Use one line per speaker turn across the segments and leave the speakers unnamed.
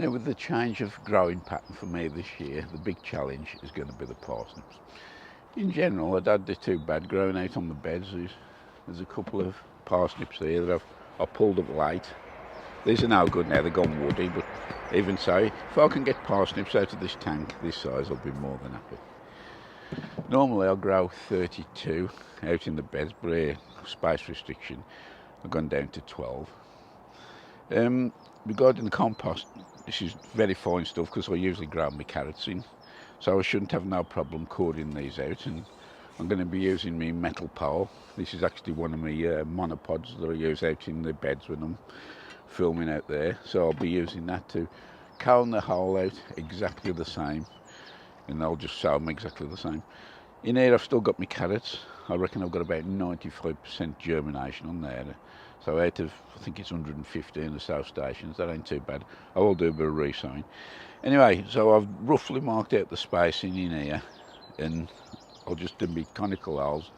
Now with the change of growing pattern for me this year, the big challenge is going to be the parsnips. In general, I don't do too bad growing out on the beds. There's a couple of parsnips here that I've pulled up late. These are no good now, they've gone woody, but even so, if I can get parsnips out of this tank this size, I'll be more than happy. Normally I'll grow 32 out in the beds, but here, space restriction, I've gone down to 12. Regarding the compost, this is very fine stuff because I usually grow my carrots in, so I shouldn't have no problem cording these out. And I'm going to be using my metal pole. This is actually one of my monopods that I use out in the beds when I'm filming out there, so I'll be using that to cone the hole out exactly the same, and I'll just sow them exactly the same. In here I've still got my carrots. I reckon I've got about 95% germination on there. So out of, I think it's 115 or so stations, that ain't too bad. I will do a bit of re-sowing. Anyway, so I've roughly marked out the spacing in here, and I'll just do my conical holes,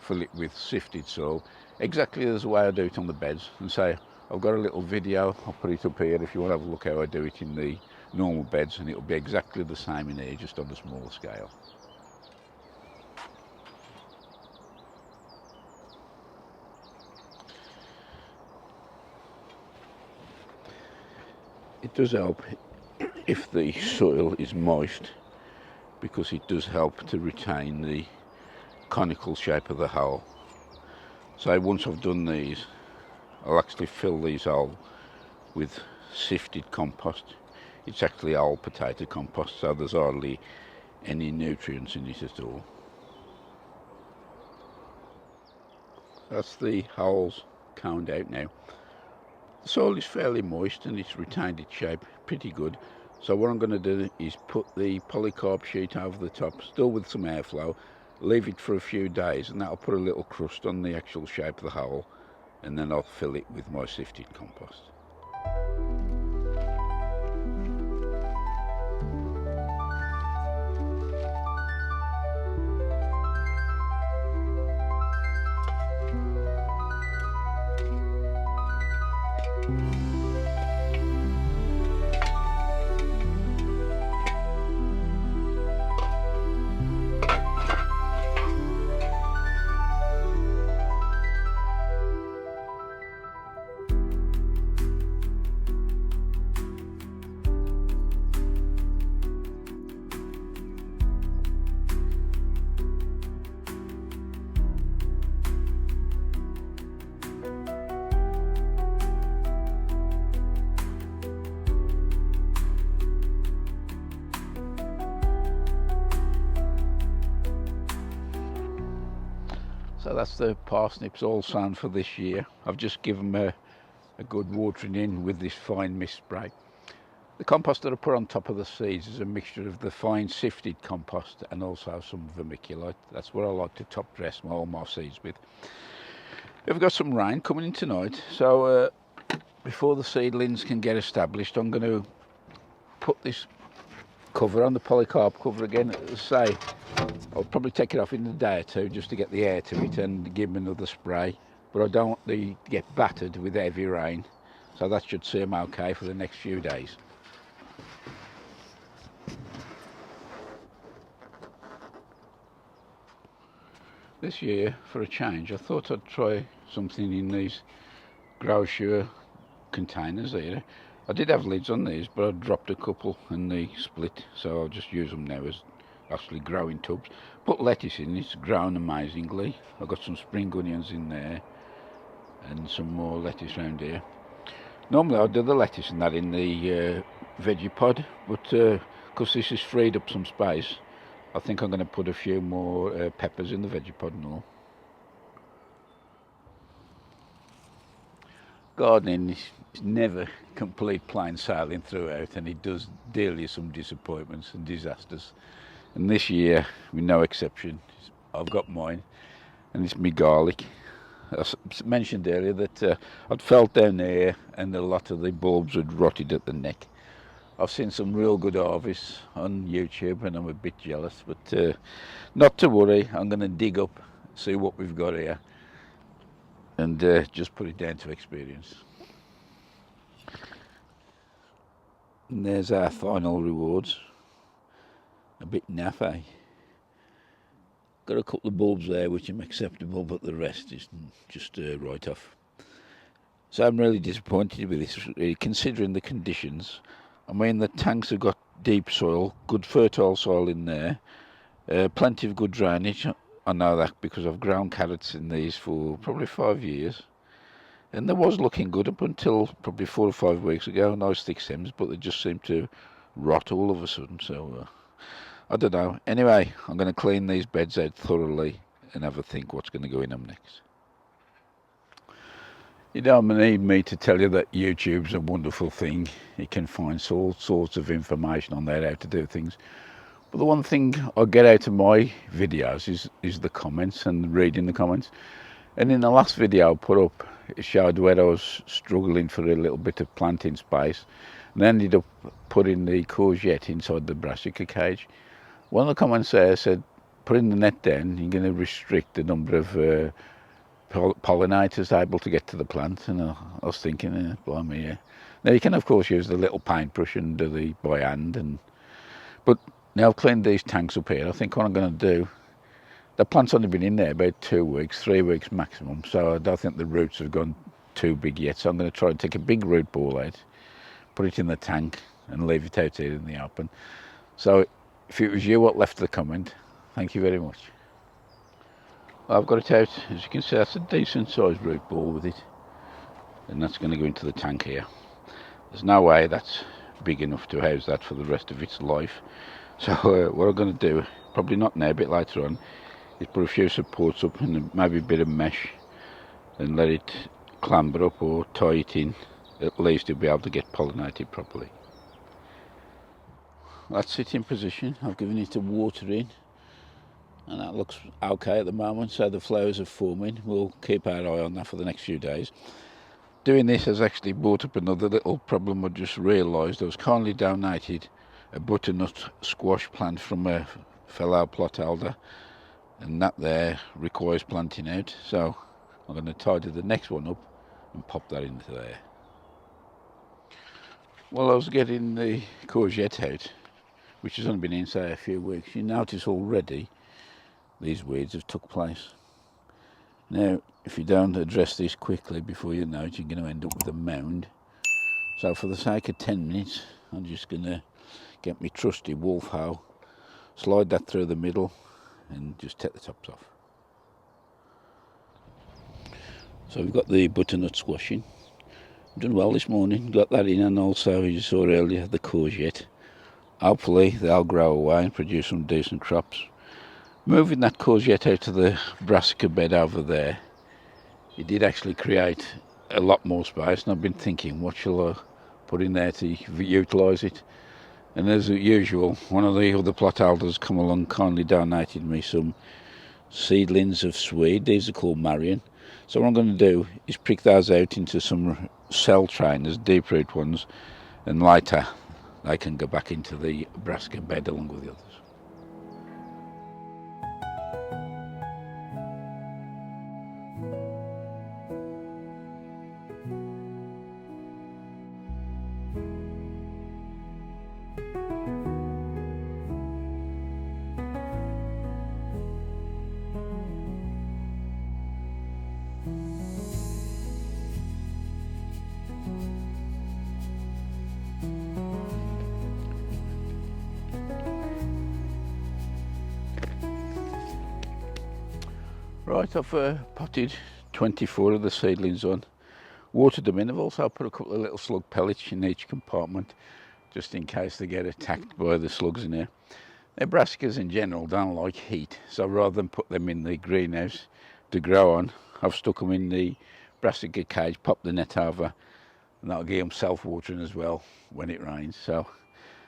fill it with sifted soil, exactly as the way I do it on the beds. And say, I've got a little video, I'll put it up here if you want to have a look how I do it in the normal beds, and it'll be exactly the same in here, just on a smaller scale. It does help if the soil is moist, because it does help to retain the conical shape of the hole. So once I've done these, I'll actually fill these holes with sifted compost. It's actually old potato compost, so there's hardly any nutrients in it at all. That's the holes coned out now. The soil is fairly moist and it's retained its shape pretty good. So what I'm going to do is put the polycarb sheet over the top, still with some airflow, leave it for a few days, and that'll put a little crust on the actual shape of the hole, and then I'll fill it with my sifted compost. So that's the parsnips all sown for this year. I've just given them a good watering in with this fine mist spray. The compost that I put on top of the seeds is a mixture of the fine sifted compost and also some vermiculite. That's what I like to top dress all my seeds with. We've got some rain coming in tonight, so before the seedlings can get established, I'm going to put this cover on, the polycarb cover again. As I say, I'll probably take it off in a day or two just to get the air to it and give them another spray, but I don't want them to get battered with heavy rain, so that should see them okay for the next few days. This year, for a change, I thought I'd try something in these Grossure containers here. I did have lids on these, but I dropped a couple and they split, so I'll just use them now as actually growing tubs. Put lettuce in, it's grown amazingly. I've got some spring onions in there and some more lettuce around here. Normally I'd do the lettuce and that in the Vegepod, but because this has freed up some space, I think I'm going to put a few more peppers in the Vegepod and all. Gardening is never complete plain sailing throughout, and it does deal you some disappointments and disasters. And this year, with no exception, I've got mine, and it's my garlic. I mentioned earlier that I'd felt down there and a lot of the bulbs had rotted at the neck. I've seen some real good harvests on YouTube and I'm a bit jealous, but not to worry, I'm going to dig up, see what we've got here, and just put it down to experience. And there's our final rewards. A bit naff, eh? Got a couple of bulbs there which are acceptable, but the rest is just right off. So I'm really disappointed with this, really, considering the conditions. I mean, the tanks have got deep soil, good fertile soil in there, plenty of good drainage. I know that because I've grown carrots in these for probably 5 years. And they was looking good up until probably 4 or 5 weeks ago, nice thick stems, but they just seem to rot all of a sudden. So I don't know. Anyway, I'm going to clean these beds out thoroughly and have a think what's going to go in them next. You don't need me to tell you that YouTube's a wonderful thing. You can find all sorts of information on there how to do things. But the one thing I get out of my videos is the comments and reading the comments. And in the last video I put up, it showed where I was struggling for a little bit of planting space, and I ended up putting the courgette inside the Brassica cage. One of the comments there said, putting the net down, you're going to restrict the number of pollinators able to get to the plant. And I was thinking, blimey, yeah. Now you can of course use the little paintbrush and do the by hand, but now I've cleaned these tanks up here, I think what I'm going to do, the plant's only been in there about 2 weeks, 3 weeks maximum, so I don't think the roots have gone too big yet. So I'm going to try and take a big root ball out, put it in the tank and leave it out here in the open. So if it was you what left the comment, thank you very much. Well, I've got it out, as you can see that's a decent sized root ball with it, and that's going to go into the tank here. There's no way that's big enough to house that for the rest of its life. So what I'm going to do, probably not now, a bit later on, is put a few supports up and maybe a bit of mesh and let it clamber up or tie it in. At least it'll be able to get pollinated properly. That's it in position. I've given it a water in and that looks okay at the moment, so the flowers are forming. We'll keep our eye on that for the next few days. Doing this has actually brought up another little problem I just realised. I was kindly donated a butternut squash plant from a fellow plot elder, and that there requires planting out, so I'm going to tidy the next one up and pop that into there. Well, I was getting the courgette out, which has only been in say a few weeks. You notice already these weeds have took place. Now if you don't address this quickly, before you know it, you're going to end up with a mound. So for the sake of 10 minutes I'm just going to get my trusty wolf hoe, slide that through the middle and just take the tops off. So we've got the butternut squash in. I've done well this morning, got that in, and also, as you saw earlier, the courgette. Hopefully they'll grow away and produce some decent crops. Moving that courgette out to the Brassica bed over there, it did actually create a lot more space, and I've been thinking what shall I put in there to utilise it. And as usual, one of the other plot elders come along, kindly donated me some seedlings of Swede. These are called Marion. So what I'm going to do is prick those out into some cell trainers, deep root ones, and later they can go back into the Brassica bed along with the others. Right, I've potted 24 of the seedlings on, watered them in. I've also put a couple of little slug pellets in each compartment, just in case they get attacked by the slugs in here. Now, brassicas in general don't like heat, so rather than put them in the greenhouse to grow on, I've stuck them in the brassica cage, popped the net over, and that'll give them self-watering as well when it rains. So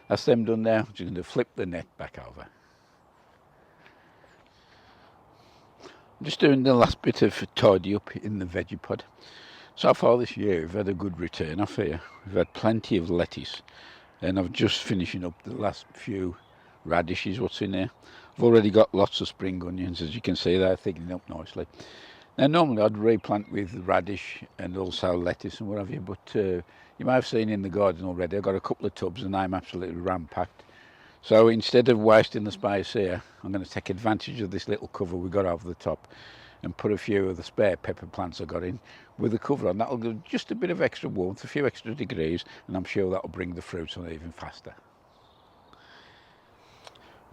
that's them done now. Just going to flip the net back over. I'm just doing the last bit of tidy up in the Vegepod. So far this year we've had a good return off here. We've had plenty of lettuce, and I'm just finishing up the last few radishes what's in there. I've already got lots of spring onions, as you can see they're thickening up nicely. Now normally I'd replant with radish and also lettuce and what have you, but you may have seen in the garden already I've got a couple of tubs and I'm absolutely ram-packed. So instead of wasting the space here, I'm going to take advantage of this little cover we got over the top and put a few of the spare pepper plants I got in with the cover on. That'll give just a bit of extra warmth, a few extra degrees, and I'm sure that'll bring the fruits on even faster.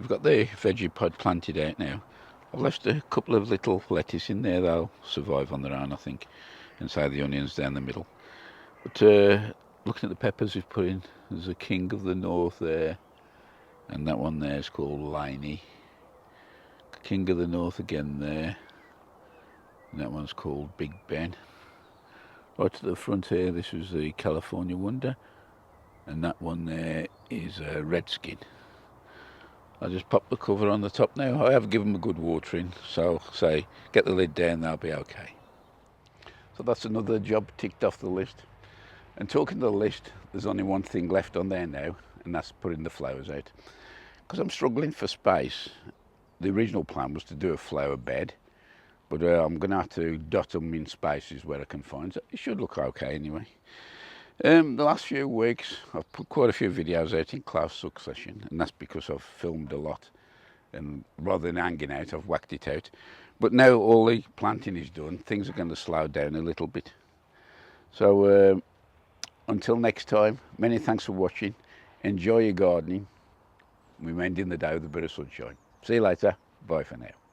We've got the Vegepod planted out now. I've left a couple of little lettuce in there, they'll survive on their own I think, and so the onions down the middle. But looking at the peppers we've put in, there's a King of the North there, and that one there is called Liney. King of the North again there, and that one's called Big Ben. Right to the front here, this is the California Wonder, and that one there is a Redskin. I just pop the cover on the top now. I have given them a good watering, so say get the lid down, they'll be okay. So that's another job ticked off the list. And talking to the list, there's only one thing left on there now, and that's putting the flowers out. Because I'm struggling for space. The original plan was to do a flower bed, but I'm going to have to dot them in spaces where I can find. So it should look okay anyway. The last few weeks I've put quite a few videos out in close succession, and that's because I've filmed a lot, and rather than hanging out I've whacked it out. But now all the planting is done, things are going to slow down a little bit. So until next time, many thanks for watching. Enjoy your gardening. We're ending the day with a bit of sunshine. See you later. Bye for now.